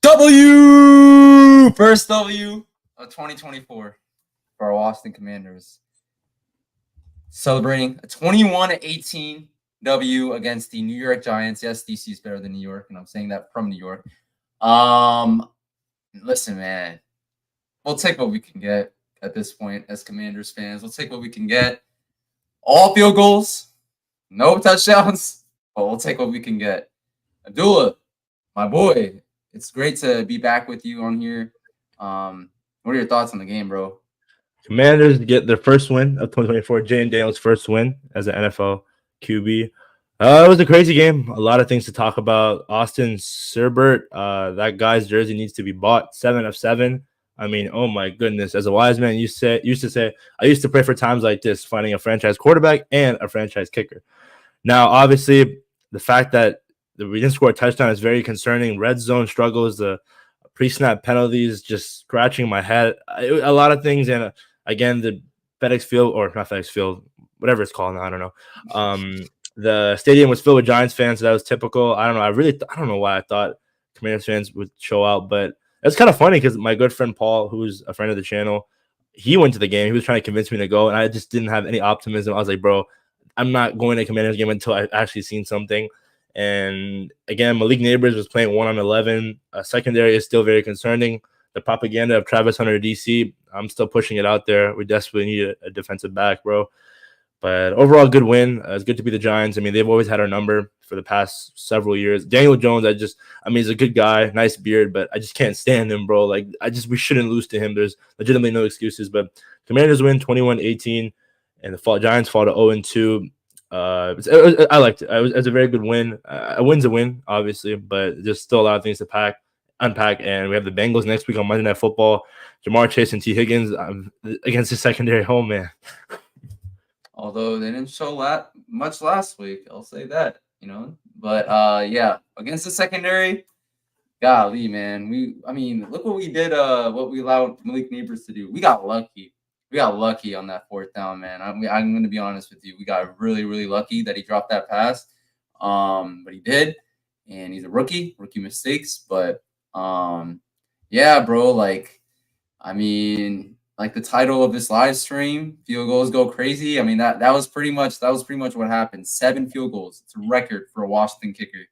First W of 2024 for our Washington Commanders. Celebrating a 21-18 W against the New York Giants. Yes, DC is better than New York, and I'm saying that from New York. Listen, man, we'll take what we can get at this point as Commanders fans. We'll take what we can get. All field goals, no touchdowns, but we'll take what we can get. Abdullah, my boy, it's great to be back with you on here. What are your thoughts on the game, bro? Commanders get their first win of 2024. Jalen Daniels' first win as an NFL QB. It was a crazy game. A lot of things to talk about. Austin Serbert, that guy's jersey needs to be bought. 7 of 7. I mean, oh my goodness. As a wise man used to say, I used to pray for times like this, finding a franchise quarterback and a franchise kicker. Now, obviously, the fact that we didn't score a touchdown is very concerning. Red zone struggles, the pre-snap penalties, just scratching my head. A lot of things, and again, the FedEx Field, or not FedEx Field, whatever it's called now, I don't know. The stadium was filled with Giants fans, so that was typical. I don't know. I don't know why I thought Commanders fans would show out, but it's kind of funny because my good friend Paul, who's a friend of the channel, he went to the game. He was trying to convince me to go, and I just didn't have any optimism. I was like, bro, I'm not going to a Commanders game until I've actually seen something. And again, Malik Neighbors was playing 1-on-11. Secondary is still very concerning. The propaganda of Travis Hunter DC, I'm still pushing it out there. We desperately need a defensive back, bro. But overall, good win. It's good to be the Giants. I mean, they've always had our number for the past several years. Daniel Jones, he's a good guy, nice beard, but I just can't stand him, bro. Like, we shouldn't lose to him. There's legitimately no excuses. But Commanders win 21-18, and the Giants fall to 0-2. I liked it. It was a very good win. A win's a win, obviously, but there's still a lot of things to unpack. And we have the Bengals next week on Monday Night Football. Jamar Chase and T. Higgins against the secondary home, man. Although they didn't show much last week, I'll say that, But yeah, against the secondary, golly, man. Look what we did. What we allowed Malik Neighbors to do. We got lucky. We got lucky on that fourth down, man. I'm going to be honest with you. We got really, really lucky that he dropped that pass. But he did, and he's a rookie mistakes. But yeah, bro. Like the title of this live stream, field goals go crazy. I mean, that was pretty much what happened. 7 field goals. It's a record for a Washington kicker.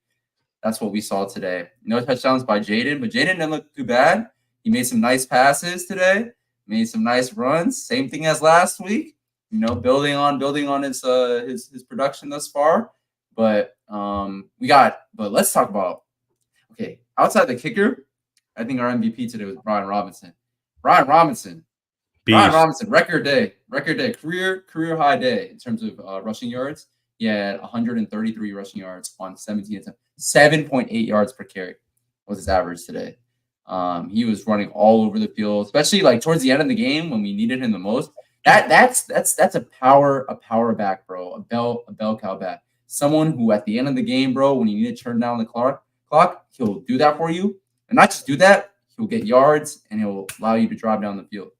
That's what we saw today. No touchdowns by Jaden, but Jaden didn't look too bad. He made some nice passes today. Made some nice runs. Same thing as last week. Building on his production thus far. But let's talk about outside the kicker. I think our MVP today was Brian Robinson. Brian Robinson, record day, career high day in terms of rushing yards. He had 133 rushing yards on 17 attempts. 7.8 yards per carry was his average today. He was running all over the field, especially like towards the end of the game when we needed him the most. That's a power back, bro. A bell cow back. Someone who at the end of the game, bro, when you need to turn down the clock, he'll do that for you. And not just do that, he'll get yards and he'll allow you to drive down the field.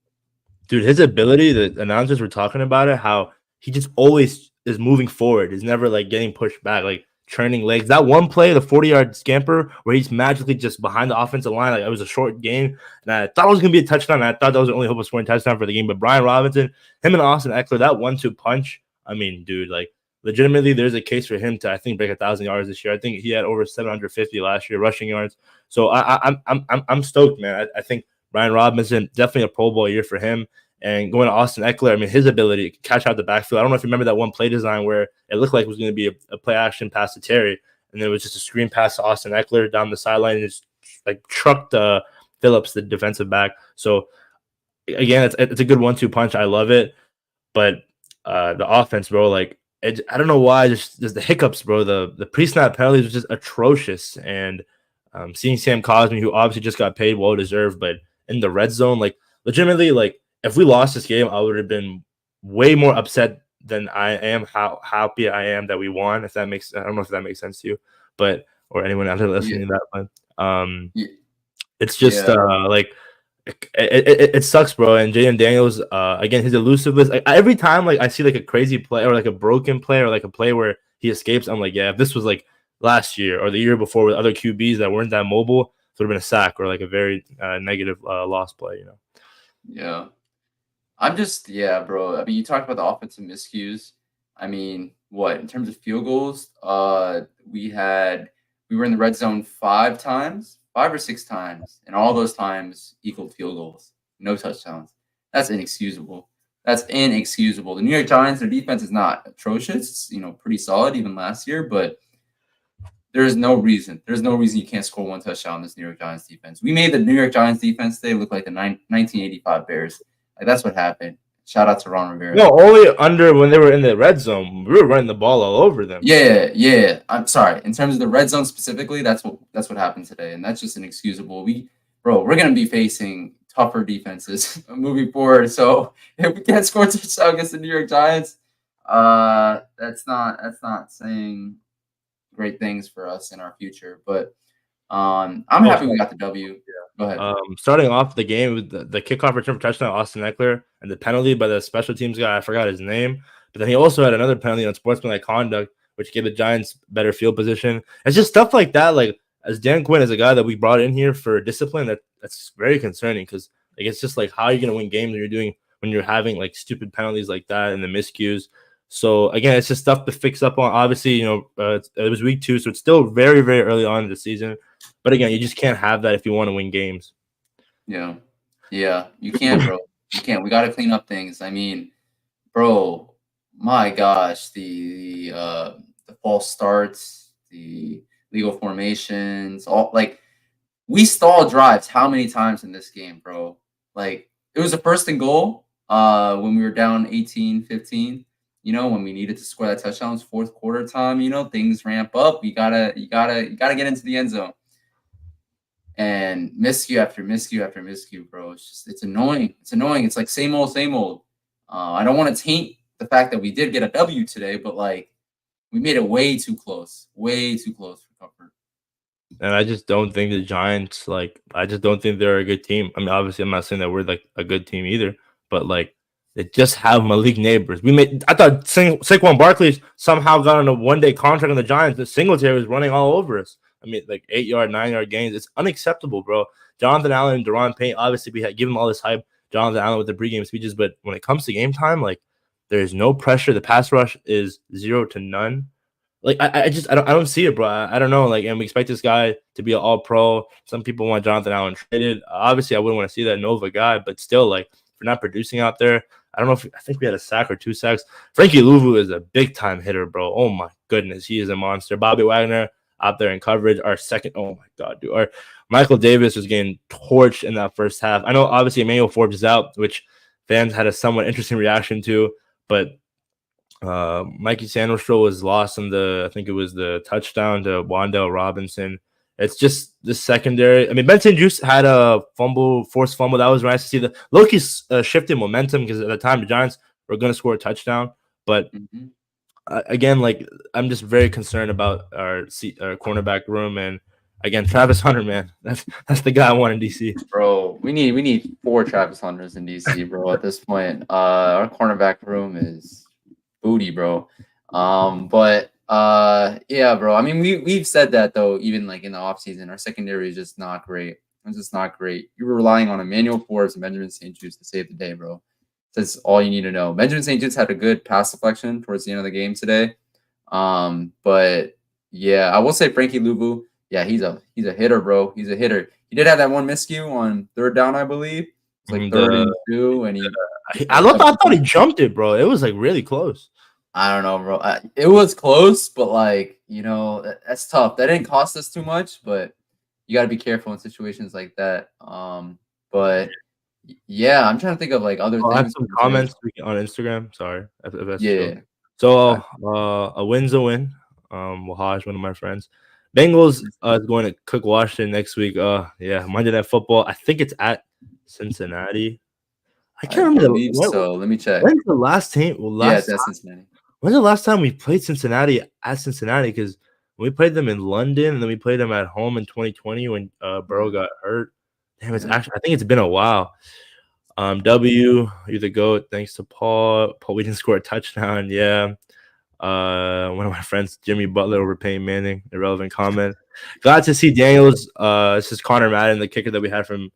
Dude, his ability, the announcers were talking about it, how he just always is moving forward. He's never like getting pushed back, like churning legs. That one play, the 40-yard scamper, where he's magically just behind the offensive line, like it was a short game. And I thought it was going to be a touchdown. I thought that was the only hope of scoring a touchdown for the game. But Brian Robinson, him and Austin Eckler, that 1-2 punch, I mean, dude, like legitimately there's a case for him to, I think, break 1,000 yards this year. I think he had over 750 last year rushing yards. So I'm stoked, man. I think Brian Robinson, definitely a Pro Bowl year for him. And going to Austin Eckler, I mean, his ability to catch out the backfield. I don't know if you remember that one play design where it looked like it was going to be a play action pass to Terry, and then it was just a screen pass to Austin Eckler down the sideline and just like trucked Phillips, the defensive back. So again, it's a good 1-2 punch. I love it. But the offense, bro, like I don't know why, just the hiccups, bro. The pre-snap penalties was just atrocious. And seeing Sam Cosmi, who obviously just got paid, well deserved, but in the red zone, like legitimately, like if we lost this game, I would have been way more upset than I am. How happy I am that we won. I don't know if that makes sense to you, but or anyone out there listening to that, but it's just like it sucks, bro. And Jalen Daniels, again, his elusiveness. Like, every time, like I see like a crazy play or like a broken play or like a play where he escapes, I'm like, yeah, if this was like last year or the year before with other QBs that weren't that mobile, it would have been a sack or like a very negative loss play. Yeah. Yeah, bro. I mean, you talked about the offensive miscues. I mean, what in terms of field goals? We were in the red zone 5 times, 5 or 6 times, and all those times equaled field goals, no touchdowns. That's inexcusable. That's inexcusable. The New York Giants, their defense is not atrocious. It's, pretty solid even last year, but there's no reason. There's no reason you can't score 1 touchdown in this New York Giants defense. We made the New York Giants defense today look like the 1985 Bears. Like, that's what happened. Shout out to Ron Rivera. No, only under when they were in the red zone. We were running the ball all over them. Yeah. I'm sorry. In terms of the red zone specifically, that's what happened today, and that's just inexcusable. We're gonna be facing tougher defenses moving forward. So if we can't score a touchdown against the New York Giants, that's not saying great things for us in our future. But I'm happy we got the W. Go ahead. Starting off the game with the kickoff return for touchdown, Austin Eckler, and the penalty by the special teams guy, I forgot his name. But then he also had another penalty on sportsmanlike conduct, which gave the Giants better field position. It's just stuff like that. Like, as Dan Quinn is a guy that we brought in here for discipline, that's very concerning because it's just like, how are you going to win games when you're having like stupid penalties like that and the miscues? So again, it's just stuff to fix up on. Obviously, it was week 2, so it's still very, very early on in the season. But again, you just can't have that if you want to win games. Yeah, you can't, bro. You can't. We got to clean up things. I mean, bro, my gosh, the false starts, the legal formations, all like we stalled drives how many times in this game, bro? Like, it was a 1st and goal when we were down 18-15. When we needed to score that touchdown, it was 4th quarter time. Things ramp up. You gotta get into the end zone. And miscue after miscue after miscue, bro. It's annoying. It's like same old, same old. I don't want to taint the fact that we did get a W today, but like we made it way too close for comfort. And I just don't think the Giants, I just don't think they're a good team. I mean, obviously, I'm not saying that we're like a good team either, but like they just have Malik Neighbors. I thought Saquon Barkley somehow got on a 1-day contract on the Giants. The Singletary was running all over us. I mean, like 8-yard, 9-yard gains. It's unacceptable, bro. Jonathan Allen and Daron Payne, obviously, we had given him all this hype. Jonathan Allen with the pregame speeches, but when it comes to game time, like there's no pressure. The pass rush is 0 to none. Like I don't see it, bro. I don't know. Like, and we expect this guy to be an all-pro. Some people want Jonathan Allen traded. Obviously, I wouldn't want to see that Nova guy, but still, like, if you're not producing out there, I don't know I think we had a sack or 2 sacks. Frankie Louvu is a big-time hitter, bro. Oh my goodness, he is a monster. Bobby Wagner out there in coverage. Our second, oh my god, dude. Our Michael Davis was getting torched in that first half. I know obviously Emmanuel Forbes is out, which fans had a somewhat interesting reaction to, but Mikey Sandostro was lost in I think it was the touchdown to Wan'Dale Robinson. It's just the secondary. I mean, Ben St. Juste had a forced fumble. That was nice to see. The Loki shifted momentum because at the time the Giants were going to score a touchdown. But again, like, I'm just very concerned about our cornerback room. And again, Travis Hunter, man, that's the guy I want in DC. Bro, we need 4 Travis Hunters in DC, bro. At this point, our cornerback room is booty, bro. Yeah, bro. I mean, we've said that though, even like in the offseason, our secondary is just not great. It's just not great. You were relying on Emmanuel Forbes and Benjamin St. Juste to save the day, bro. That's all you need to know. Benjamin St. Juste had a good pass deflection towards the end of the game today. But yeah, I will say Frankie Louvu, yeah, he's a hitter, bro. He's a hitter. He did have that one miscue on 3rd down, I believe. It's like 3rd and 2, and I thought he jumped it, bro. It was like really close. I don't know, bro. It was close, but like, that's tough. That didn't cost us too much, but you got to be careful in situations like that. But yeah, I'm trying to think of like other things. I have some comments on Instagram. Sorry. If that's yeah. True. So a win's a win. Wahaj, one of my friends. Bengals is going to cook Washington next week. Yeah, Monday Night Football. I think it's at Cincinnati. I can't remember. So let me check. When's the last team? It's at Cincinnati. When's the last time we played Cincinnati at Cincinnati? Because we played them in London, and then we played them at home in 2020 when Burrow got hurt. Damn, I think it's been a while. W, you're the GOAT. Thanks to Paul. We didn't score a touchdown. Yeah. One of my friends, Jimmy Butler, over Peyton Manning. Irrelevant comment. Glad to see Daniels. This is Connor Madden, the kicker that we had from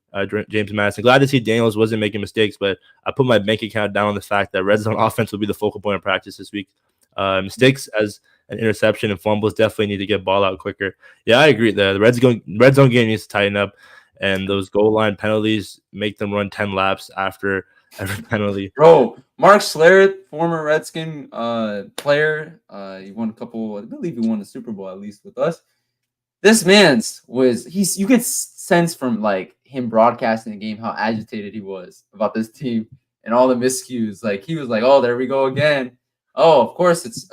James Madison. Glad to see Daniels wasn't making mistakes, but I put my bank account down on the fact that red zone offense will be the focal point of practice this week. Mistakes as an interception and fumbles definitely need to get ball out quicker. Yeah, I agree. The red zone game needs to tighten up, and those goal line penalties make them run 10 laps after every penalty. Bro, Mark Schlereth, former Redskin player, he won a couple. I believe he won the Super Bowl at least with us. This man's you could sense from like him broadcasting the game how agitated he was about this team and all the miscues. Like he was like, "Oh, there we go again." Oh, of course it's.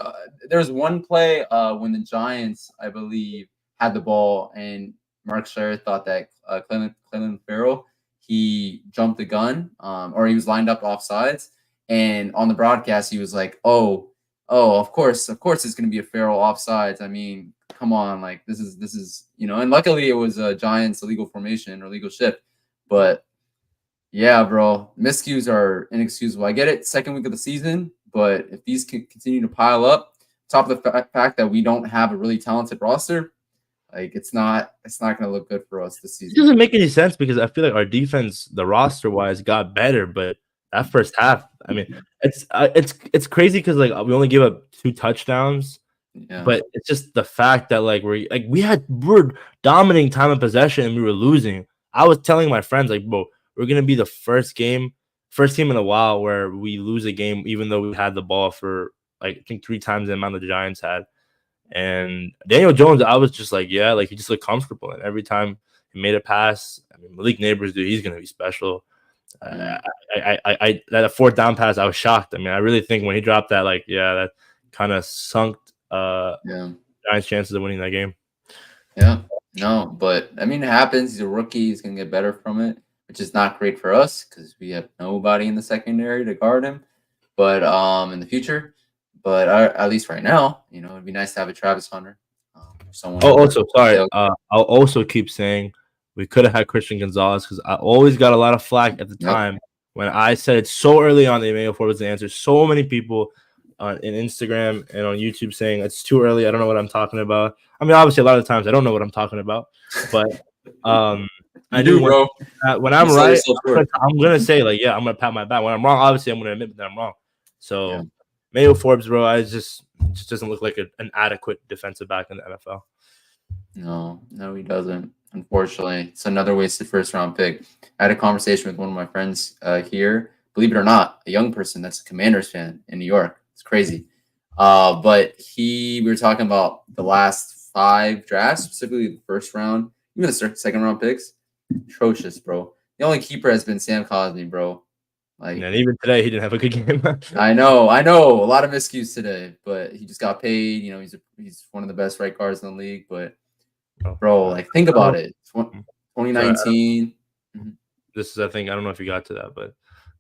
There's one play when the Giants, I believe, had the ball and Mark Schlereth thought that Clelin Ferrell, he jumped the gun, or he was lined up offsides, and on the broadcast he was like, "Oh, of course, it's going to be a Ferrell offsides. I mean, come on, like this is And luckily it was a Giants illegal formation or legal shift, but yeah, bro, miscues are inexcusable. I get it, second week of the season, but if these can continue to pile up, top of the fact that we don't have a really talented roster. Like it's not going to look good for us this season. It doesn't make any sense because I feel like our defense, the roster wise, got better, but that first half, I mean, it's crazy because like we only gave up 2 touchdowns, but it's just the fact that like we're dominating time of possession and we were losing. I was telling my friends like, bro, we're gonna be the first team in a while where we lose a game even though we had the ball for like I think 3 times the amount the Giants had. And Daniel Jones, I was just like, yeah, like he just looked comfortable. And every time he made a pass, I mean, Malik Neighbors, dude, he's gonna be special. That 4th down pass, I was shocked. I mean, I really think when he dropped that, like, yeah, that kind of sunk Giants' chances of winning that game. Yeah, no, but I mean, it happens. He's a rookie. He's gonna get better from it, which is not great for us because we have nobody in the secondary to guard him. But in the future. But at least right now, it'd be nice to have a Travis Hunter. Someone. Oh, also, sorry. I'll also keep saying we could have had Christian Gonzalez because I always got a lot of flack at the time when I said it so early on. The Emmanuel Forbes answer. So many people on Instagram and on YouTube saying it's too early. I don't know what I'm talking about. I mean, obviously, a lot of the times I don't know what I'm talking about, but I do, bro. When I'm right, I'm gonna say like, yeah, I'm gonna pat my back. When I'm wrong, obviously, I'm gonna admit that I'm wrong. So. Yeah. Mayo Forbes, bro, it just doesn't look like an adequate defensive back in the NFL. No, he doesn't. Unfortunately, it's another wasted first-round pick. I had a conversation with one of my friends here. Believe it or not, a young person that's a Commanders fan in New York. It's crazy. But we were talking about the last 5 drafts, specifically the first round, even the second-round picks. Atrocious, bro. The only keeper has been Sam Cosmi, bro. Like, and even today, he didn't have a good game. I know. A lot of miscues today, but he just got paid. He's one of the best right guards in the league. But, bro, like, think about it. 2019. This is, I think, I don't know if you got to that, but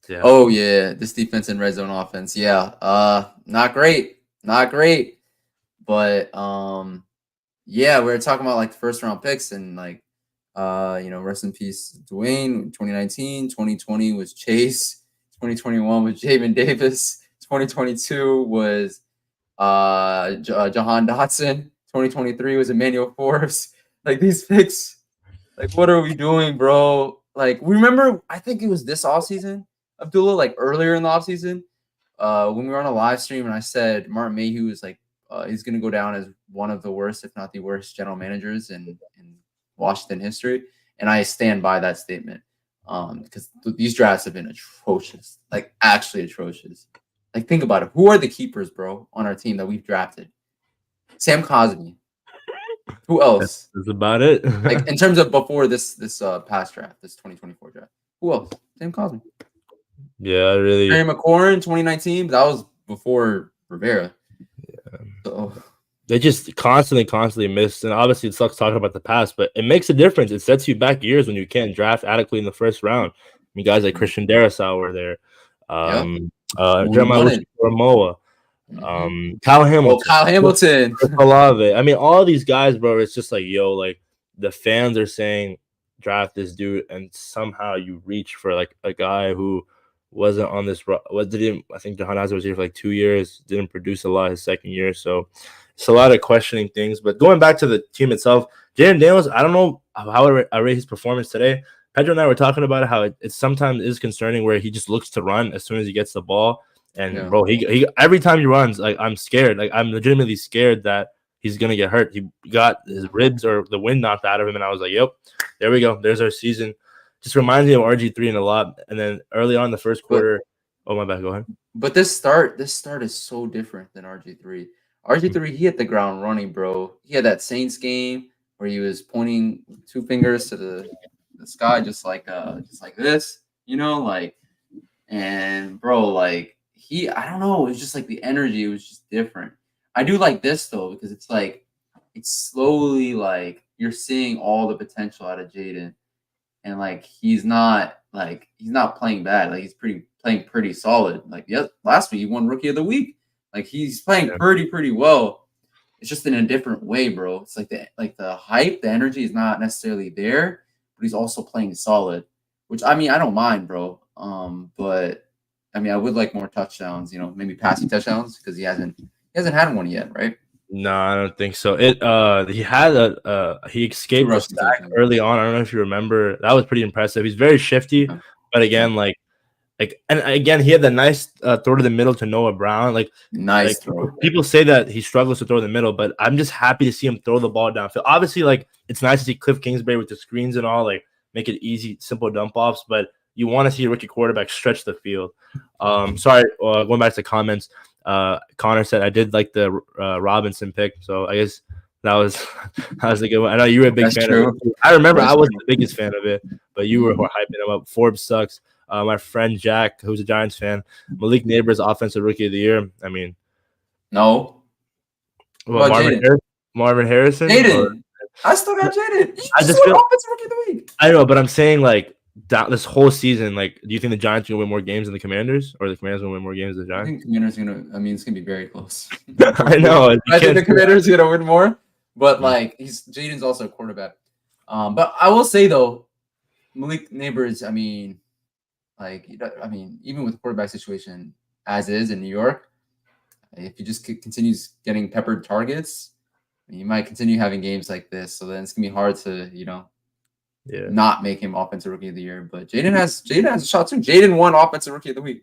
yeah. Oh, yeah. This defense and red zone offense. Yeah. Not great. But, yeah, we were talking about, like, the first-round picks and, like, rest in peace, Dwayne. 2019. 2020 was Chase. 2021 was Jamin Davis. 2022 was Jahan Dotson. 2023 was Emmanuel Forbes. Like these picks, like what are we doing, bro? Like remember, I think it was this offseason, Abdullah, like earlier in the offseason, when we were on a live stream and I said Martin Mayhew is like he's gonna go down as one of the worst, if not the worst, general managers in Washington history. And I stand by that statement. Because these drafts have been atrocious, like actually atrocious. Like think about it. Who are the keepers, bro, on our team that we've drafted? Sam Cosmi. Who else? That's about it. Like in terms of before this past draft, this 2024 draft. Who else? Sam Cosmi. Yeah, really. Terry McLaurin, 2019, but that was before Rivera. Yeah. So they just constantly miss, and obviously it sucks talking about the past, but it makes a difference. It sets you back years when you can't draft adequately in the first round. I mean, guys like Christian Darrisaw were there, Jeremiah Ramoa, Kyle Hamilton, Olave. I mean, all these guys, bro. It's just like, yo, like the fans are saying draft this dude, and somehow you reach for like a guy who wasn't on this. What did he? I think Jahan Hazard was here for like 2 years. Didn't produce a lot his second year, so it's a lot of questioning things. But going back to the team itself, Jaden Daniels, I don't know how I rate his performance today. Pedro and I were talking about how it sometimes is concerning where he just looks to run as soon as he gets the ball. And bro, he every time he runs, like I'm scared. Like I'm legitimately scared that he's gonna get hurt. He got his ribs or the wind knocked out of him, and I was like, "Yep, there we go. There's our season." Just reminds me of RG3 in a lot. And then early on in the first quarter, oh my bad, go ahead. But this start is so different than RG3. RG3, he hit the ground running, bro. He had that Saints game where he was pointing 2 fingers to the sky, just like this, like, and bro, like I don't know, it was just like the energy was just different. I do like this though, because it's like it's slowly like you're seeing all the potential out of Jaden, and like he's not playing bad. Like he's playing pretty solid. Like last week he won Rookie of the Week. Like he's playing pretty well. It's just in a different way, bro. It's like the hype, the energy is not necessarily there, but he's also playing solid. Which I mean, I don't mind, bro. But I mean, I would like more touchdowns. Maybe passing touchdowns because he hasn't had one yet, right? No, I don't think so. He escaped the sack early on. I don't know if you remember. That was pretty impressive. He's very shifty, but again, and again, he had the nice throw to the middle to Noah Brown. Nice throw. People say that he struggles to throw in the middle, but I'm just happy to see him throw the ball downfield. Obviously, it's nice to see Cliff Kingsbury with the screens and all, make it easy, simple dump offs. But you want to see a rookie quarterback stretch the field. Sorry, going back to comments. Connor said I did like the Robinson pick, so I guess that was a good one. I know you were a big fan of it. I remember I wasn't the biggest fan of it, but you were hyping him up. Forbes sucks. My friend Jack, who's a Giants fan, Malik Neighbors offensive rookie of the year. I mean, no. Well, Marvin Harrison. Jaden. I still got Jaden. I just feel offensive rookie of the week. I know, but I'm saying this whole season, do you think the Giants are gonna win more games than the Commanders, or the Commanders gonna win more games than the Giants? I think Commanders it's gonna be very close. I know. I think the Commanders are gonna win more, but Jaden's also a quarterback. But I will say though, Malik Neighbors, I mean, even with the quarterback situation as is in New York, if he just continues getting peppered targets, you might continue having games like this. So then it's gonna be hard to, not make him offensive rookie of the year. But Jaden has a shot too. Jaden won offensive rookie of the week.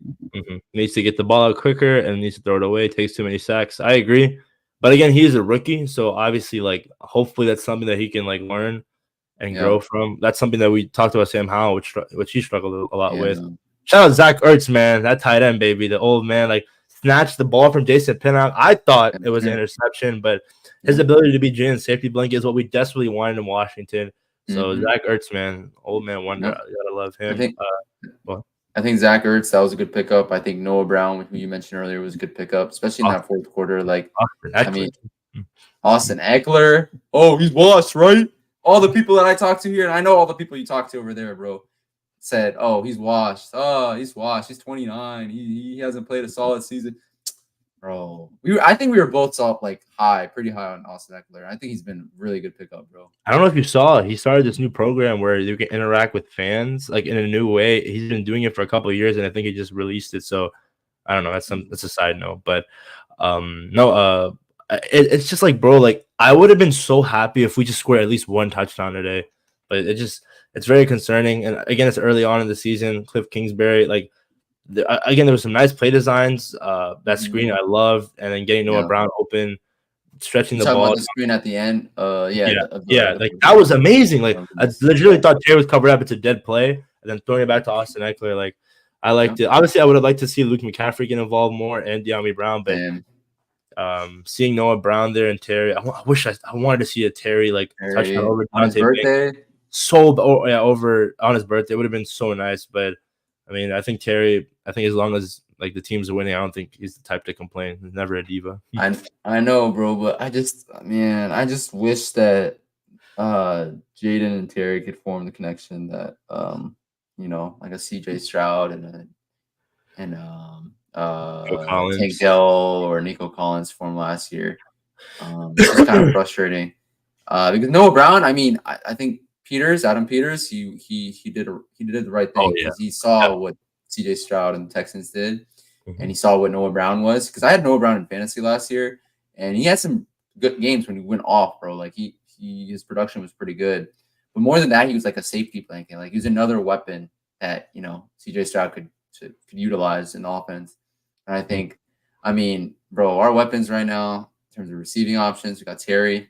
Needs to get the ball out quicker and needs to throw it away. Takes too many sacks. I agree. But again, he's a rookie, so obviously, hopefully that's something that he can learn and grow from. That's something that we talked about Sam Howell, which he struggled a lot with. Shout out Zach Ertz, man, that tight end baby, the old man, snatched the ball from Jason Pinnock. I thought it was an interception, but his ability to be Jaden's safety blanket is what we desperately wanted in Washington. So Zach Ertz, man, old man wonder. You gotta love him. I think Zach Ertz, that was a good pickup. I think Noah Brown, who you mentioned earlier, was a good pickup, especially in that fourth quarter. Austin Eckler. Oh, he's washed, right? All the people that I talk to here, and I know all the people you talk to over there, bro, said, "Oh, he's washed. Oh, he's washed. He's 29. He hasn't played a solid season." Bro, I think we were both pretty high on Austin Eckler. I think he's been a really good pickup, bro. I don't know if you saw it. He started this new program where you can interact with fans in a new way. He's been doing it for a couple of years, and I think he just released it. So I don't know. That's a side note, but it's just bro, I would have been so happy if we just scored at least one touchdown today, but it's very concerning. And again, it's early on in the season. Cliff Kingsbury, again, there was some nice play designs. That screen I loved, and then getting Noah Brown open, stretching the ball. About the screen at the end, that was amazing. I literally thought Terry was covered up. It's a dead play, and then throwing it back to Austin Eckler. I liked it. Obviously, I would have liked to see Luke McCaffrey get involved more and De'Ami Brown, but seeing Noah Brown there and Terry, I wanted to see a Terry touchdown over on his birthday. Over on his birthday would have been so nice, but. I mean, I think as long as the teams are winning, I don't think he's the type to complain. He's never a diva. I know, bro, but I just wish that Jaden and Terry could form the connection that a CJ Stroud and Tank Dell or Nico Collins formed last year. It's kind of frustrating because Noah Brown. I mean, I think Adam Peters, he did the right thing because he saw what CJ Stroud and the Texans did, Mhm. and he saw what Noah Brown was. Because I had Noah Brown in fantasy last year, and he had some good games when he went off, bro. Like his production was pretty good. But more than that, he was like a safety blanket. Like he was another weapon that CJ Stroud could utilize in the offense. And I think, I mean, bro, our weapons right now in terms of receiving options, we got Terry,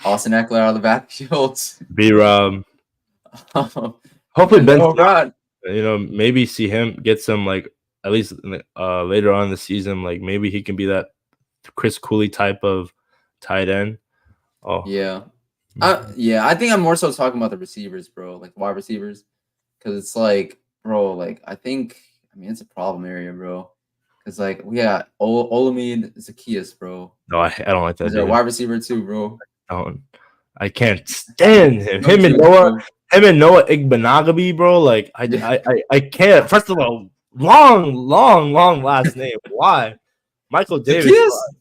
Austin Eckler out of the backfield. B-Rob. Hopefully and Ben, Noah Brown. maybe see him get some, like, at least later on in the season, like maybe he can be that Chris Cooley type of tight end. Oh Yeah. I think I'm more so talking about the receivers, bro, like wide receivers. Because it's like, bro, like I mean, it's a problem area, bro. Because like we got Olamide Zacchaeus, bro. no, I don't like that He's our dude. wide receiver too, bro. I can't stand him. No Him and joke, Noah Igbenogany, bro. Like I can't. First of all, long last name. Why? Michael Davis. Zacchaeus?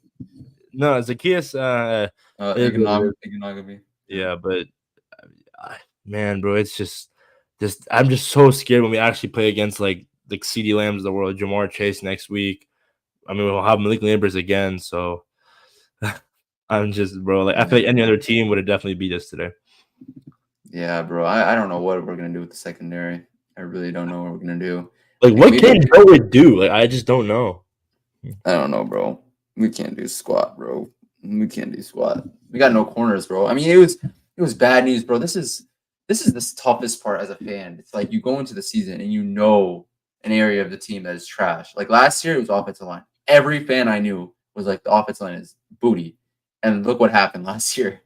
No, Zacchaeus. Igbenogany. Yeah, but man, bro, it's just I'm just so scared when we actually play against like CeeDee Lambs of the world, Jamar Chase next week. I mean, we'll have Malik Neighbors again, so I'm just, bro, like I feel like any other team would have definitely beat us today. Yeah, bro. I don't know what we're gonna do with the secondary. I really don't know what we're gonna do. Like, what can Joe do? Like, I just don't know. I don't know, bro. We can't do squat, bro. We can't do squat. We got no corners, bro. I mean, it was bad news, bro. This is the toughest part as a fan. It's like you go into the season and you know an area of the team that is trash. Like last year, it was offensive line. Every fan I knew was like the offensive line is booty. And look what happened last year.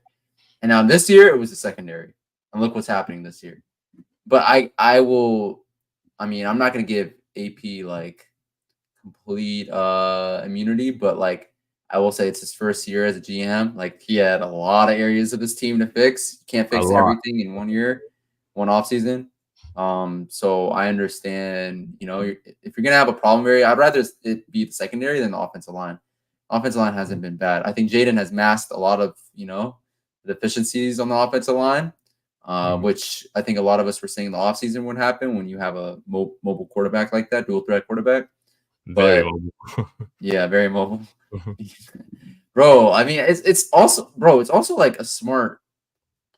And now this year, it was the secondary. And look what's happening this year. But I mean, I'm not gonna give AP like complete immunity, but like I will say it's his first year as a GM. Like he had a lot of areas of his team to fix. You can't fix everything in 1 year, one off season. So I understand, if you're gonna have a problem area, I'd rather it be the secondary than the offensive line. Offensive line hasn't been bad. I think Jaden has masked a lot of the deficiencies on the offensive line, which I think a lot of us were saying the offseason would happen when you have a mobile quarterback like that, dual threat quarterback. Very mobile. Yeah, very mobile. Bro, I mean, it's also like a smart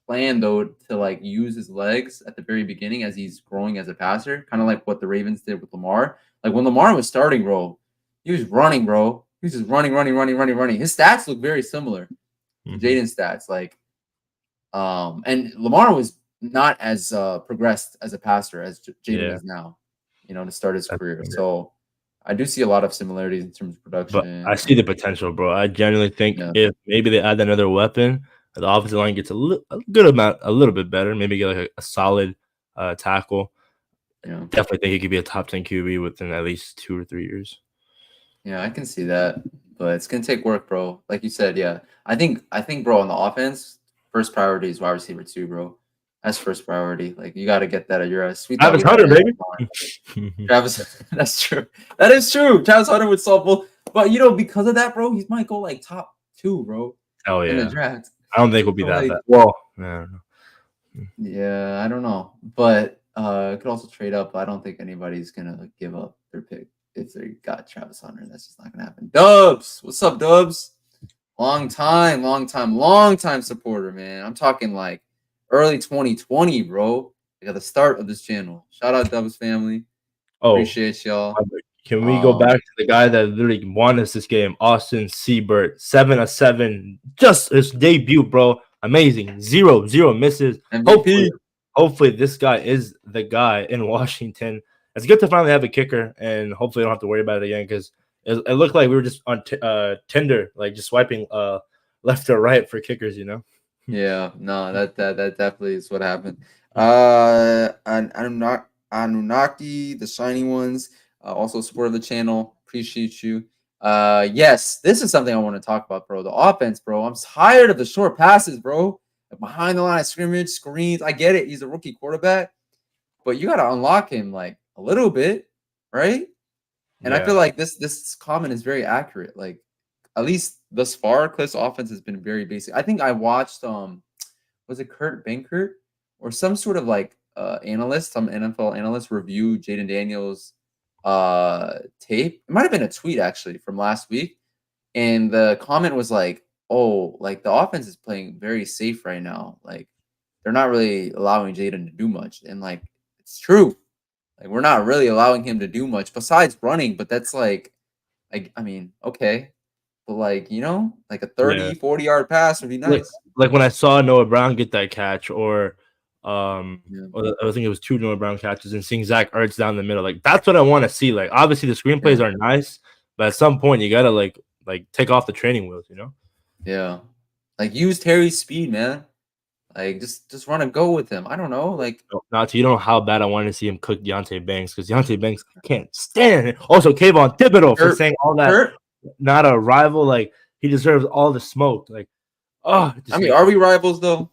plan though to like use his legs at the very beginning as he's growing as a passer, kind of like what the Ravens did with Lamar. Like when Lamar was starting, bro, he was running, bro. He was just running. His stats look very similar to Jaden's stats. Like, and Lamar was not as progressed as a passer as Jaden is now, to start his career. So I do see a lot of similarities in terms of production. But I see the potential, bro. I genuinely think if maybe they add another weapon, the offensive line gets a little bit better. Maybe get like a solid tackle. Definitely think he could be a top 10 QB within at least 2 or 3 years. Yeah, I can see that, but it's gonna take work, bro. Like you said, yeah. I think, bro, on the offense, first priority is wide receiver 2, bro. That's first priority. Like you got to get that. You're a sweet. Travis Hunter, baby. Travis, that's true. That is true. Travis Hunter would solve both, but because of that, bro, he might go like top 2, bro. Oh yeah. In the draft. I don't think we'll be that bad. Well, I don't know. Yeah, I don't know, but could also trade up. I don't think anybody's gonna give up their pick if they got Travis Hunter. That's just not gonna happen. Dubs, what's up, Dubs? Long time supporter, man. I'm talking like early 2020, bro. Like at the start of this channel. Shout out Dubs family. Appreciate y'all. Can we go back to the guy that literally won us this game, Austin Seibert, 7 of 7, just his debut, bro. Amazing, zero misses. Hopefully this guy is the guy in Washington. It's good to finally have a kicker, and hopefully don't have to worry about it again because it looked like we were just on Tinder, like just swiping left or right for kickers, Yeah, no, that definitely is what happened. Anunnaki, the shiny ones, also support of the channel. Appreciate you. Yes, this is something I want to talk about, bro. The offense, bro. I'm tired of the short passes, bro. Behind the line of scrimmage, screens. I get it. He's a rookie quarterback, but you got to unlock him like a little bit, right? And I feel like this comment is very accurate. Like, at least thus far, Cliff's offense has been very basic. I think I watched was it Kurt Benkert or some sort of like analyst, some NFL analyst review Jaden Daniels' tape. It might have been a tweet actually from last week, and the comment was like, "Oh, like the offense is playing very safe right now. Like they're not really allowing Jaden to do much." And like it's true. Like we're not really allowing him to do much besides running, but that's I mean, okay. But like, like a Yeah. 30, 40 yard pass would be Like nice. like when I saw Noah Brown get that catch, Yeah. or I think it was 2 Noah Brown catches, and seeing Zach Ertz down the middle, like that's what I want to see. Like obviously the screenplays Yeah. are nice, but at some point you gotta like take off the training wheels, you know? Yeah. Like use Terry's speed, man. Like just run and go with him. I don't know. Like Not to you know how bad I wanted to see him cook Deontay Banks because Deontay Banks can't stand it. Also, Kayvon Thibodeau for Kurt saying all that, Kurt. not a rival. Like he deserves all the smoke. Like, oh, it I just mean, makes are me. we rivals though?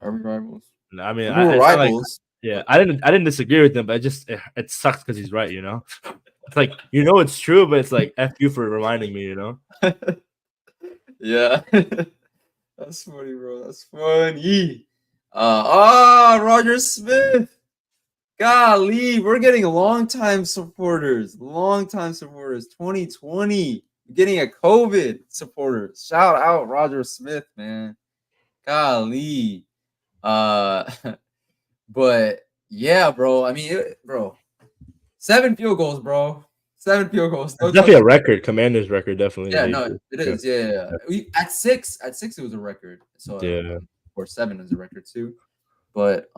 Are we rivals? I mean, If we were it's not like rivals. yeah, I didn't disagree with him, but it sucks because he's right. You know, it's like it's true, but it's like f you for reminding me. You know. Yeah. That's funny, bro. That's funny. Roger Smith. Golly, we're getting longtime supporters. Longtime supporters. 2020. Getting a COVID supporter. Shout out Roger Smith, man. Golly. Uh but yeah, bro. I mean, bro. 7 field goals, bro. 7 field goals. It's No definitely a touchdowns. record. Commander's record, definitely. In Yeah, the league. no, it is. Yeah. We at six it was a record. So Yeah. or 7 is a record too. But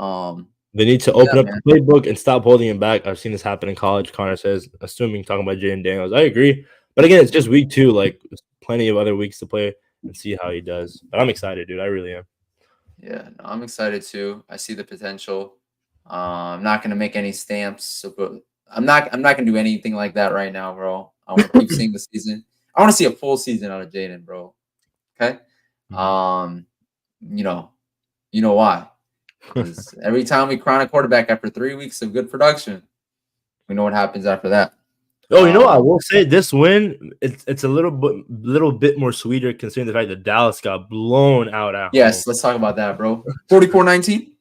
They need to yeah, open up man. the playbook and stop holding him back. I've seen this happen in college. Connor says, assuming talking about Jaden Daniels. I agree. But again, it's just week 2. Like, there's plenty of other weeks to play and see how he does. But I'm excited, dude. I really am. Yeah, no, I'm excited too. I see the potential. I'm not gonna make any stamps, but I'm not gonna do anything like that right now, bro. I want to keep seeing the season. I want to see a full season out of Jaden, bro. Okay. Mhm. Um, you know, you know why? Because every time we crown a quarterback after 3 weeks of good production, we know what happens after that. Oh, you know what? I Um, will say this win, it's a little bit more sweeter considering the fact that Dallas got blown out at home. yes, let's talk about that, bro. 44-19.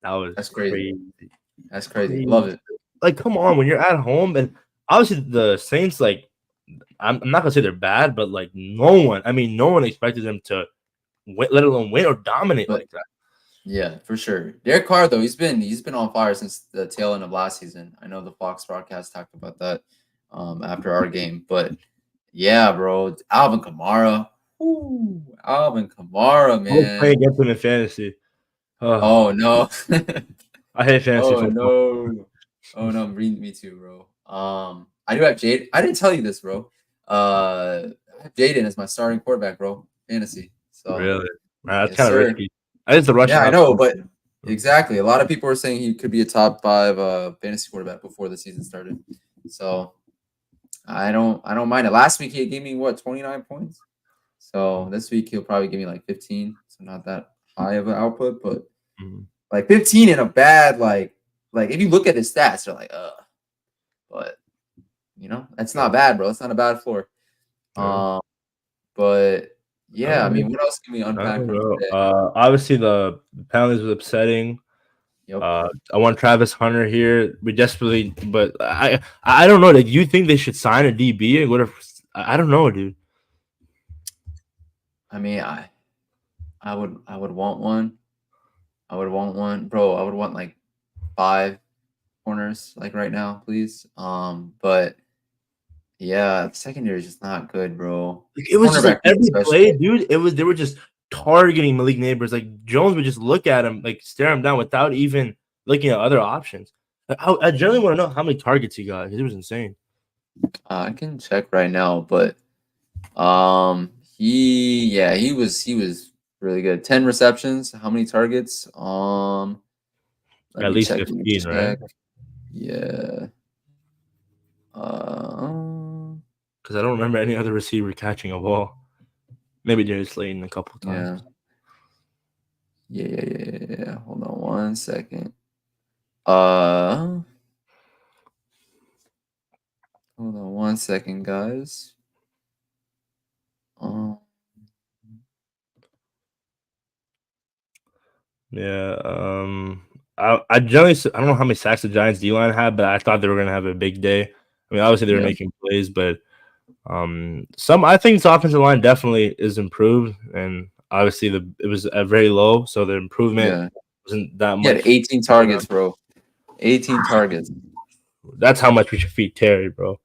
That was That's crazy. crazy. That's crazy. Crazy. Love it. Like, come on, when you're at home, and obviously the Saints, like, I'm not gonna say they're bad, but like no one expected them to win, let alone win or dominate But like that. yeah, for sure. Derek Carr though, he's been on fire since the tail end of last season. I know the Fox broadcast talked about that after our game, but yeah, bro, Alvin Kamara. Ooh, Alvin Kamara, I was playing man. against them in fantasy. Oh, Oh no. I hate fantasy Oh football. no. Oh no, me too, bro. I do have Jade. I didn't tell you this, bro. I have Jaden as my starting quarterback, bro. Fantasy. So Really? That's yes, kind of sir. risky. I just the Yeah, rushing I up. know, but exactly. A lot of people were saying he could be a top 5 fantasy quarterback before the season started. So I don't mind it. Last week he gave me what 29 points. So this week he'll probably give me like 15. So not that high of an output, but Mhm. like 15 in a bad like if you look at his stats, you're like, but that's not bad, bro. It's not a bad floor. Yeah. Um, but I yeah, I don't know. mean, what else can we I unpack don't from know. today? Obviously the penalties was upsetting. Yep. I want Travis Hunter here. We desperately, but I don't know. Like, do you think they should sign a DB and whatever? I don't know, dude. I mean, I would want one. I would want one, bro. I would want like 5 corners, like right now, please. But yeah, the secondary is just not good, bro. Like, it was just like Cornerback room, every play, especially. dude. They were just targeting Malik Neighbors. Like Jones would just look at him, like stare him down without even looking at other options. Like, I generally want to know how many targets he got. It was insane. I can check right now, but he was really good. 10 receptions. How many targets? Let At me least check. Let me 15, right? check. Yeah. Uh, Because I don't remember any other receiver catching a ball. Maybe Darius Slayton a couple times. yeah. Yeah. Hold on one second. Uh, Hold on one second, guys. Um, Yeah. I generally I don't know how many sacks the Giants D line had, but I thought they were gonna have a big day. I mean, obviously they were Yeah. making plays, but some I think the offensive line definitely is improved, and obviously it was very low, so the improvement Yeah. wasn't that He had much. 18 targets, bro. 18 targets. That's how much we should feed Terry, bro.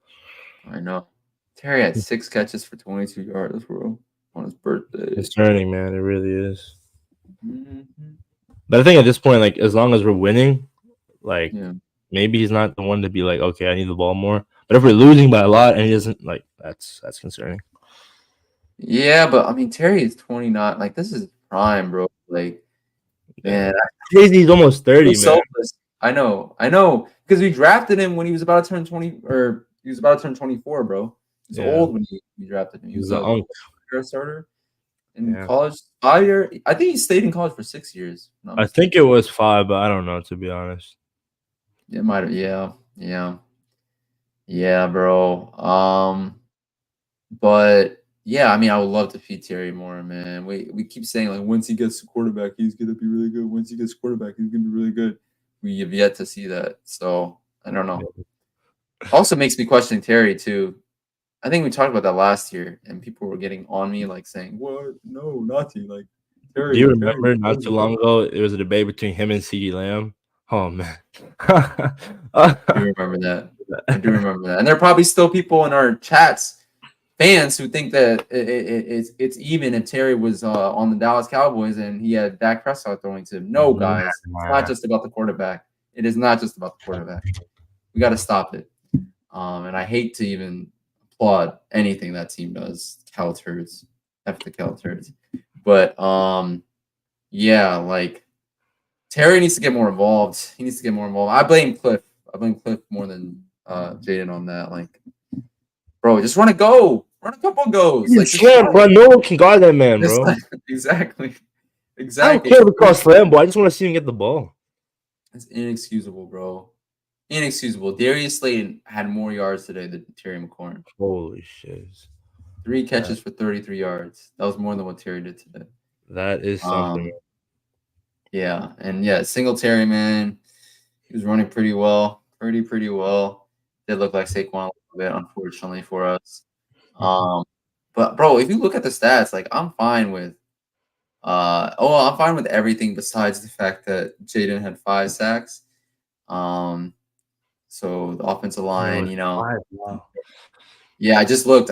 I know. Terry had 6 catches for 22 yards, bro, on his birthday. Concerning, man, it really is. Mhm. But I think at this point, like as long as we're winning, like Yeah. maybe he's not the one to be like, okay, I need the ball more. But if we're losing by a lot and he doesn't, like, that's concerning. Yeah, but I mean, Terry is 29. Like, this is prime, bro. Like, Yeah, man, crazy. He's almost I feel 30, man. selfless. I know, because we drafted him when he was about to turn 20, or he was about to turn 24, bro. He was Yeah, old when we drafted him. He he's was the a unk. starter in Yeah, college. 5 year. I think he stayed in college for 6 years. If I'm not I think it mistaken. was 5, but I don't know, to be honest. It might have. Yeah, bro. But yeah, I mean, I would love to feed Terry more, man. We keep saying like once he gets the quarterback, he's gonna be really good. Once he gets quarterback, he's gonna be really good. We have yet to see that. So I don't know. Also makes me question Terry too. I think we talked about that last year, and people were getting on me like saying, "What? No, nothing." Like Do you Terry. remember not too long ago it was a debate between him and CeeDee Lamb? Oh man. I do remember that. I do remember that. And there are probably still people in our chats, fans who think that it's even if Terry was on the Dallas Cowboys and he had Dak Prescott throwing to him. No, guys, it's not just about the quarterback. It is not just about the quarterback. We got to stop it. And I hate to even applaud anything that team does. Cal turds, F the Cal turds. But yeah, like Terry needs to get more involved. He needs to get more involved. I blame Cliff. I blame Cliff more than Jaden on that. Like, bro, just run a go. Run a couple goes. Like, just Slam, bro. No one can guard that man, just bro. exactly. I don't Exactly. care if it's called slam, boy. I just want to see him get the ball. It's inexcusable, bro. Inexcusable. Darius Slayton had more yards today than Terry McLaurin. Holy shit. 3 catches for 33 yards. That was more than what Terry did today. That is something. Yeah, and yeah, Singletary, man, he was running pretty well, pretty well. Did look like Saquon a little bit, unfortunately for us. But bro, if you look at the stats, like I'm fine with, I'm fine with everything besides the fact that Jaden had 5 sacks. So the offensive line, you know, Wow. yeah, I just looked.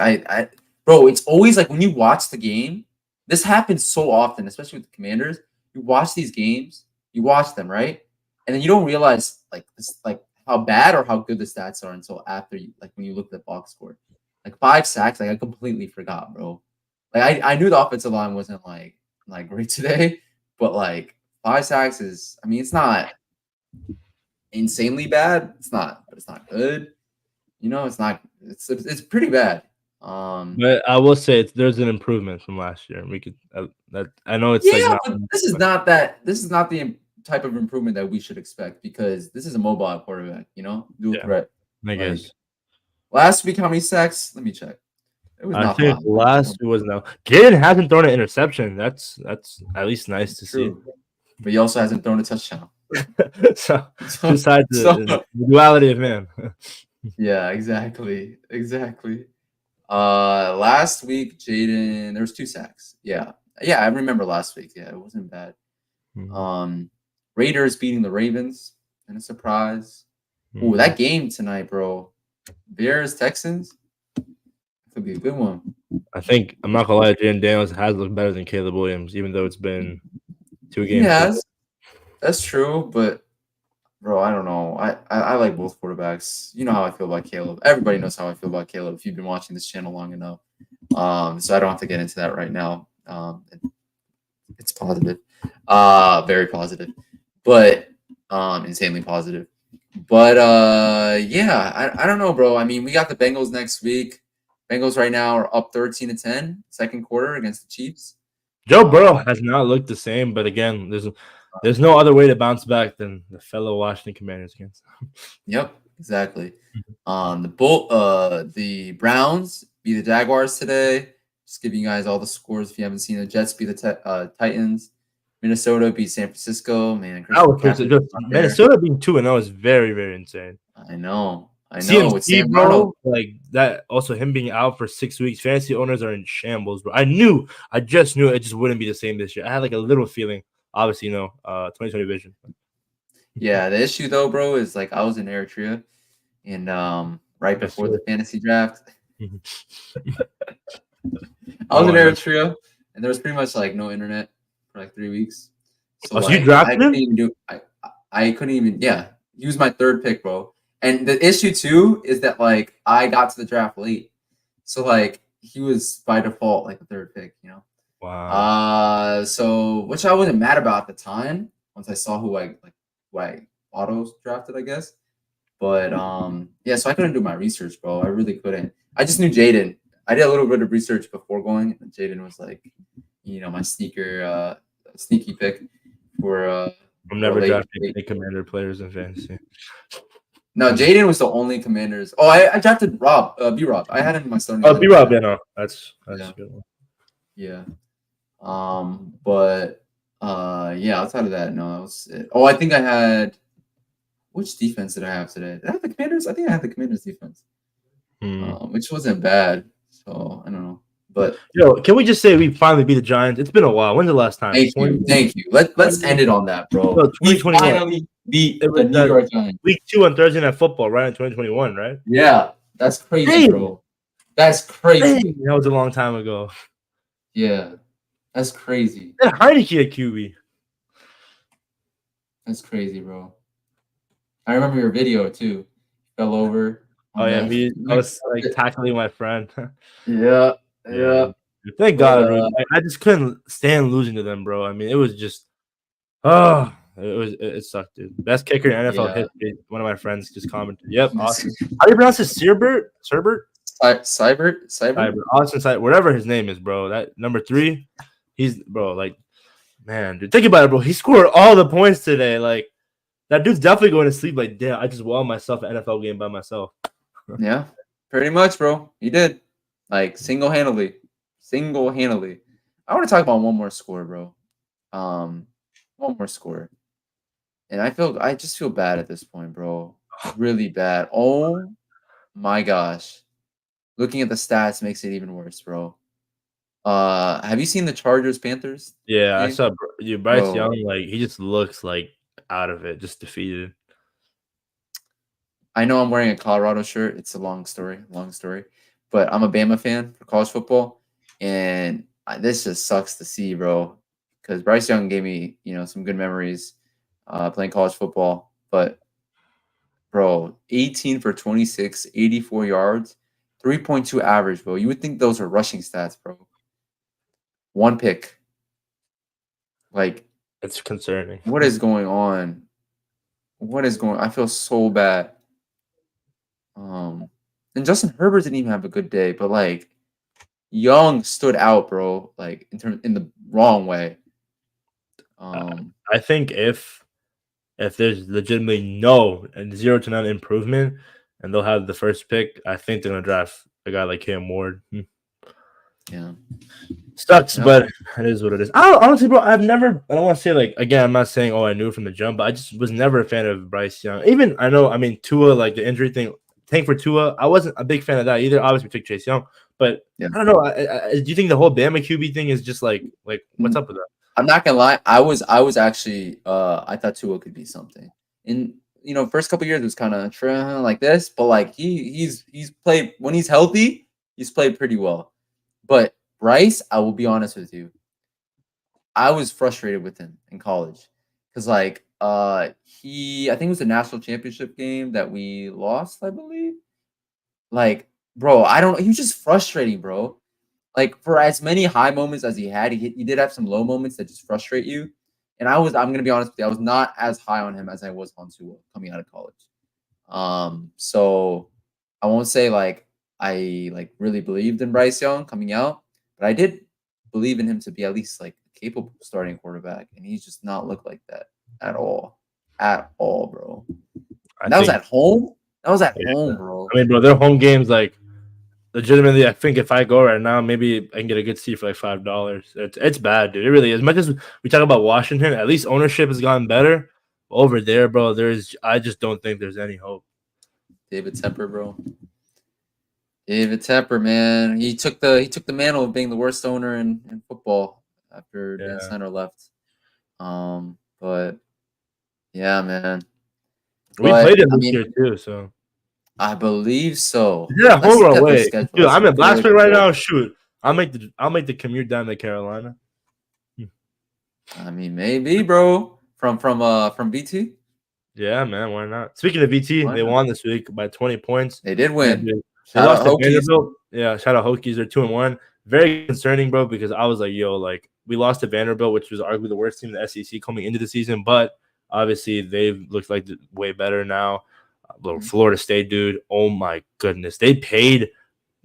Bro, it's always like when you watch the game, this happens so often, especially with the Commanders. You watch these games, you watch them, right? And then you don't realize like this, like how bad or how good the stats are until after you, like when you look at the box score. Like 5 sacks, like I completely forgot, bro. Like I knew the offensive line wasn't like great today, but like 5 sacks is, I mean, it's not insanely bad. It's not, but it's not good. You know, it's not. It's pretty bad. But I will say there's an improvement from last year. We could that I know it's like Yeah, not. but this is not that. This is not the type of improvement that we should expect because this is a mobile quarterback. You know, dual Yeah, threat. I Like guess. last week, how many sacks? Let me check. It was I not think 5. last it was now. Gaden hasn't thrown an interception. That's at least nice to see. True, but he also hasn't thrown a touchdown. So So, two sides so of the duality of man. yeah, exactly. Last week, Jaden, there was 2 sacks. Yeah, I remember last week. Yeah, it wasn't bad. Raiders beating the Ravens in a surprise. Ooh, that game tonight, bro. Bears Texans could be a good one. I think I'm not gonna lie, Jaden Daniels has looked better than Caleb Williams, even though it's been 2 He games. has. That's true, but bro, I don't know. I like both quarterbacks. You know how I feel about Caleb. Everybody knows how I feel about Caleb if you've been watching this channel long enough. So I don't have to get into that right now. It's positive. Very positive. But insanely positive. But yeah, I don't know, bro. I mean, we got the Bengals next week. Bengals right now are up 13-10, second quarter against the Chiefs. Joe Burrow has not looked the same, but again, there's no other way to bounce back than the fellow Washington Commanders against. Yep, exactly. The Browns beat the Jaguars today. Just giving you guys all the scores if you haven't seen it. Jets beat the Titans. Minnesota beat San Francisco. Man, That Christian was just, McCaffrey's not there. Minnesota being 2-0 is very, very insane. I know. With CMC, Sam Darnold. bro, like that. Also, him being out for 6 weeks. Fantasy owners are in shambles, bro. I just knew it just wouldn't be the same this year. I had like a little feeling. Obviously, 2020 vision. Yeah, the issue though, bro, is like I was in Eritrea, and right Yes, before sir. the fantasy draft, I was Oh, in I know. Eritrea, and there was pretty much like no internet for like 3 weeks. So So you like I drafted couldn't him? even do I couldn't even he was my third pick, bro. And the issue too is that like I got to the draft late. So like he was by default like the third pick, you know. Wow. So which I wasn't mad about at the time once I saw who I auto drafted, I guess. But yeah, so I couldn't do my research, bro. I really couldn't. I just knew Jaden. I did a little bit of research before going, and Jaden was like, my sneaky pick for I'm for a never late. drafting any commander players in fantasy. No, Jaden was the only Commanders. Oh, I drafted Rob, B Rob. I had him in my starting. Oh, B Rob, lineup. yeah, no, that's Yeah. a good one. Yeah. But yeah, outside of that, no, that was it. Oh, I think I had. Which defense did I have today? Did I have the Commanders? I think I had the Commanders defense, which wasn't bad. So I don't know, but Can we just say we finally beat the Giants? It's been a while. When's the last time? thank you. Let's end it on that, bro. No, We 2021. finally beat It the was New York Giants. Week 2 on Thursday Night Football, right in 2021, right? Yeah, that's crazy, Damn. bro. That's crazy. Dang, that was a long time ago. Yeah, that's crazy. And Heineke at QB. That's crazy, bro. I remember your video too. Fell over. Oh yeah, I was like tackling my friend. Yeah. Thank God, bro. I just couldn't stand losing to them, bro. I mean, it was just, it sucked, dude. Best kicker in NFL history. One of my friends just commented. Yep, Austin. How do you pronounce it? Seibert? Seibert? Austin Seibert, whatever his name is, bro. That number 3, he's, bro, like, man, dude. Think about it, bro. He scored all the points today. Like, that dude's definitely going to sleep. Like, damn, I just won myself an NFL game by myself. Yeah, pretty much, bro. You did. Like, single-handedly. I want to talk about one more score, bro. One more score. And I just feel bad at this point, bro. Really bad. Oh my gosh. Looking at the stats makes it even worse, bro. Have you seen the Chargers Panthers? Yeah, game? I saw Bryce Young. Like, he just looks like out of it, just defeated. I know I'm wearing a Colorado shirt. It's a long story, but I'm a Bama fan for college football, and this just sucks to see, bro. Because Bryce Young gave me, some good memories playing college football. But, bro, 18 for 26, 84 yards, 3.2 average, bro. You would think those are rushing stats, bro. 1 pick. Like, it's concerning. What is going on? I feel so bad. And Justin Herbert didn't even have a good day, but like Young stood out, bro. Like in the wrong way. I think if there's legitimately no and 0 to none improvement, and they'll have the first pick, I think they're gonna draft a guy like Cam Ward. Yeah, sucks, but it is what it is. Honestly, bro, I don't want to say like again. I'm not saying I knew from the jump, but I just was never a fan of Bryce Young. Even Tua, like the injury thing. Tank for Tua, I wasn't a big fan of that either. Obviously, we took Chase Young, but I don't know. Do you think the whole Bama QB thing is just like what's up with that? I'm not gonna lie. I was actually I thought Tua could be something. In first couple years it was kind of like this, but like he's played when he's healthy, he's played pretty well. But Bryce, I will be honest with you, I was frustrated with him in college because like I think it was the national championship game that we lost, I believe. Like, bro, I don't know. He was just frustrating, bro. Like for as many high moments as he had, he did have some low moments that just frustrate you. And I'm gonna be honest with you, I was not as high on him as I was on Tua coming out of college. So I won't say like I like really believed in Bryce Young coming out, but I did believe in him to be at least like a capable starting quarterback, and he's just not looked like that at all, bro. That was at home. That was at home, bro. I mean, bro, their home games like legitimately, I think if I go right now, maybe I can get a good seat for like $5. It's bad, dude. It really is. As much as we talk about Washington, at least ownership has gotten better over there, bro. I just don't think there's any hope. David Tepper, bro. David Tepper, man. He took the mantle of being the worst owner in football after Dan Yeah. Snyder left. But yeah, man. We But, played him I this mean, year too, so I believe so. yeah, Let's home or look at their away. schedule. Dude, Let's I'm look in at their Blacksburg right schedule. now. Shoot, I'll make the commute down to Carolina. I mean, maybe, bro. From BT. Yeah, man, why not? Speaking of VT, Why they not? won this week by 20 points. They did And win. they Shout lost out to Hokies. Vanderbilt. Yeah, shout out Hokies. They're 2-1. Very concerning, bro, because I was like, yo, like we lost to Vanderbilt, which was arguably the worst team in the SEC coming into the season, but obviously they've looked like way better now. Little Florida State dude. Oh my goodness. They paid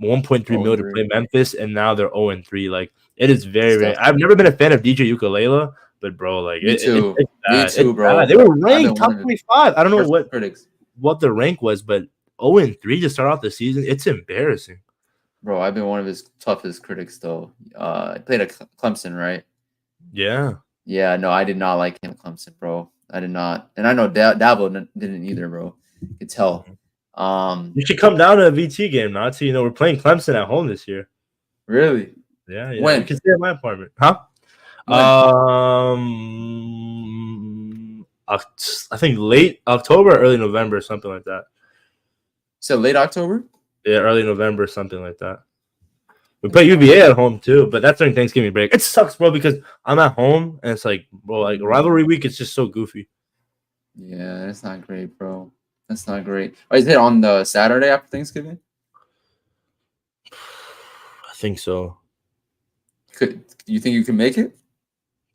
1.3 million to play Memphis, and now they're 0-3. Like it is very, very. I've never been a fan of DJ Ukulele, but bro, like Me too. it's Me bad. too, It's bro. bad. They were I've been ranked one top of his 25. I don't know worst critics. what the rank was, but 0-3 to start off the season. It's embarrassing. Bro, I've been one of his toughest critics, though. I played at Clemson, right? Yeah. Yeah, no, I did not like him at Clemson, bro. I did not. And I know Dabo didn't either, bro. You could tell. You should come down to a VT game, Nazi. You know, we're playing Clemson at home this year. Really? Yeah, yeah. When? You can stay at my apartment. Huh? When? I think late October, early November, something like that. So late October? Yeah, early November, something like that. We play UVA at home too, but that's during Thanksgiving break. It sucks, bro, because I'm at home and it's like, bro, like rivalry week, it's just so goofy. Yeah, that's not great, bro. That's not great. Oh, is it on the Saturday after Thanksgiving? I think so. Do you think you can make it?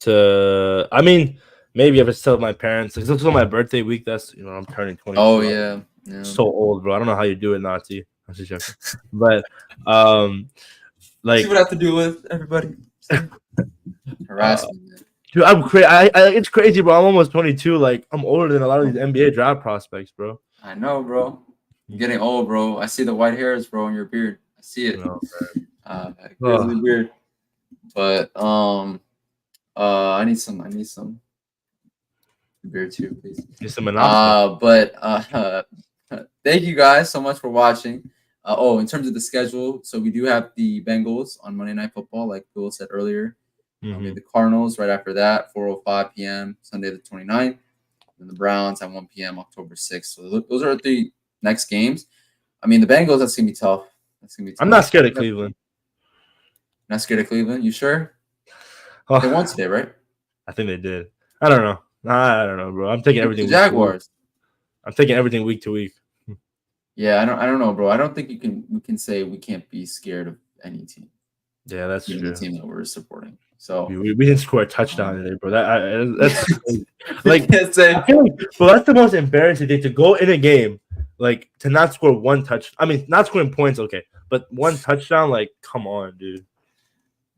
I mean, maybe if it's tell my parents, because it's on my birthday week. That's I'm turning 22. Oh yeah. So old, bro. I don't know how you do it, Nazi. I'm just joking. But like see what I have to do with everybody. Harassment. Dude, I'm crazy. It's crazy, bro. I'm almost 22. Like I'm older than a lot of these NBA draft prospects, bro. I know, bro. I'm getting old, bro. I see the white hairs, bro, in your beard. I see it. Grizzly beard. But I need some beer too, please. Need some monopoly. But thank you guys so much for watching. In terms of the schedule, so we do have the Bengals on Monday Night Football, like Bill said earlier. We have the Cardinals right after that, 4:05 p.m. Sunday the 29th. And the Browns at 1 p.m. October 6th. So those are the next games. I mean, the Bengals, that's going to be tough. I'm not scared of Cleveland. Not scared of Cleveland? You sure? They won today, right? I think they did. I don't know. I don't know, bro. I'm taking everything. The Jaguars. I'm taking everything week to week. Yeah, I don't know, bro. I don't think we can say we can't be scared of any team. Yeah, that's true. The team that we're supporting. So we didn't score a touchdown today, bro. That's like well, that's the most embarrassing thing to go in a game, like to not score one touch. I mean, not scoring points, okay, but one touchdown, like, come on, dude.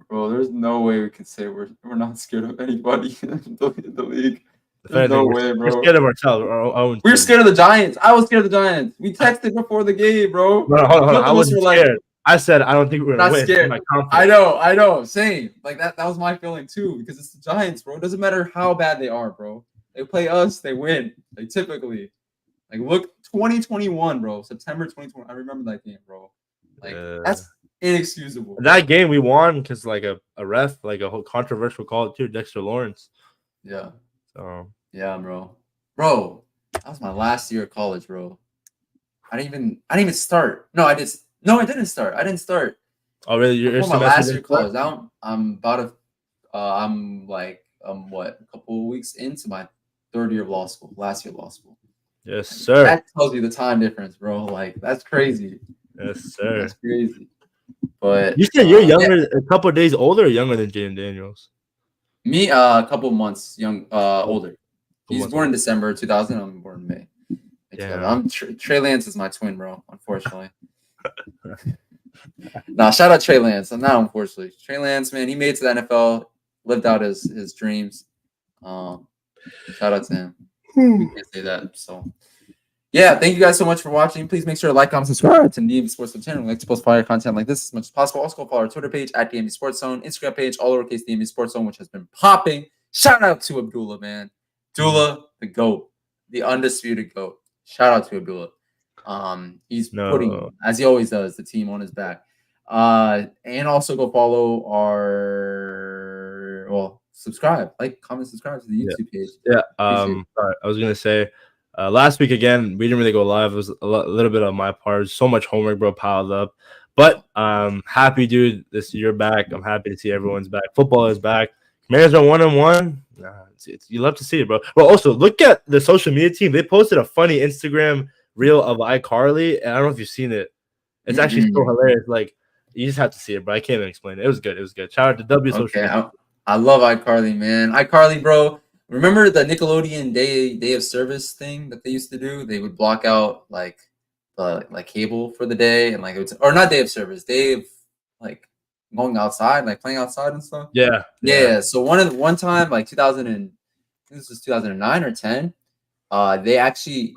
Bro, there's no way we can say we're not scared of anybody in the league. There's no way, bro. We're scared of ourselves. We're scared of the Giants. I was scared of the Giants. We texted before the game, bro. No, hold on. I wasn't scared. I said I don't think we're gonna win. Scared. I know. Same. Like that was my feeling too, because it's the Giants, bro. It doesn't matter how bad they are, bro. They play us, they win. Like typically. Like look, 2021, bro. September 2020. I remember that game, bro. Like that's inexcusable. That game we won because like a ref, like a whole controversial call too, Dexter Lawrence. Yeah. So yeah, bro. Bro, that was my last year of college, bro. I didn't even start. No, I didn't start. I didn't start. Oh, really? You're my last year of college. Now I'm about a couple of weeks into my third year of law school. Last year of law school. Yes, sir. That tells you the time difference, bro. Like that's crazy. Yes, sir. That's crazy. But you said you're younger, a couple of days older or younger than Jaden Daniels? Me, a couple months older. He's born in December 2000. I'm born in May. Yeah. Trey Lance is my twin, bro. Unfortunately. Nah, shout out Trey Lance. Not unfortunately. Trey Lance, man, he made it to the NFL, lived out his dreams. Shout out to him. We can't say that. So, yeah, thank you guys so much for watching. Please make sure to like, comment, subscribe to the DMVSportsZone channel. We like to post fire content like this as much as possible. Also, go follow our Twitter page at DMVSportsZone, Instagram page, all lowercase DMVSportsZone, which has been popping. Shout out to Abdullah, man. Abdullah, the GOAT, the undisputed GOAT. Shout out to Abdullah. He's putting, as he always does, the team on his back. And also go follow our, subscribe, like, comment, subscribe to the YouTube page. Yeah. Sorry, I was gonna say, last week again, we didn't really go live. It was a little bit on my part. So much homework, bro, piled up. But happy, dude. You're back. I'm happy to see everyone's back. Football is back. Commanders are 1-1. You love to see it, bro. Well, also look at the social media team. They posted a funny Instagram reel of iCarly, and I don't know if you've seen it. It's actually so hilarious. Like, you just have to see it, bro. I can't even explain it. It was good. It was good. Shout out to W social media. I love iCarly, man. iCarly, bro. Remember the Nickelodeon day of service thing that they used to do? They would block out like cable for the day, and like it would, or not day of service, day of like going outside, like playing outside and stuff. Yeah. So one time, like 2000 and this was 2009 or 10, they actually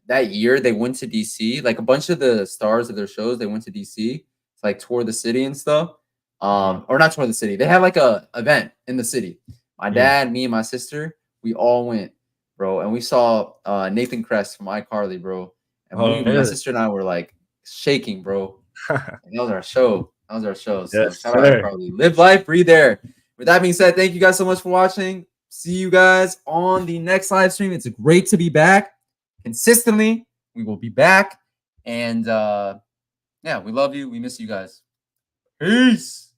that year they went to DC. Like a bunch of the stars of their shows, they went to DC, like tour the city and stuff. Or not tour the city. They had like a event in the city. My dad, me, and my sister, we all went, bro, and we saw Nathan Kress from iCarly, bro. And my sister and I were like shaking, bro. And that was our show. So yes, shout out iCarly. Live life, breathe air. With that being said, thank you guys so much for watching. See you guys on the next live stream. It's great to be back consistently. We will be back, and yeah, we love you. We miss you guys. Peace.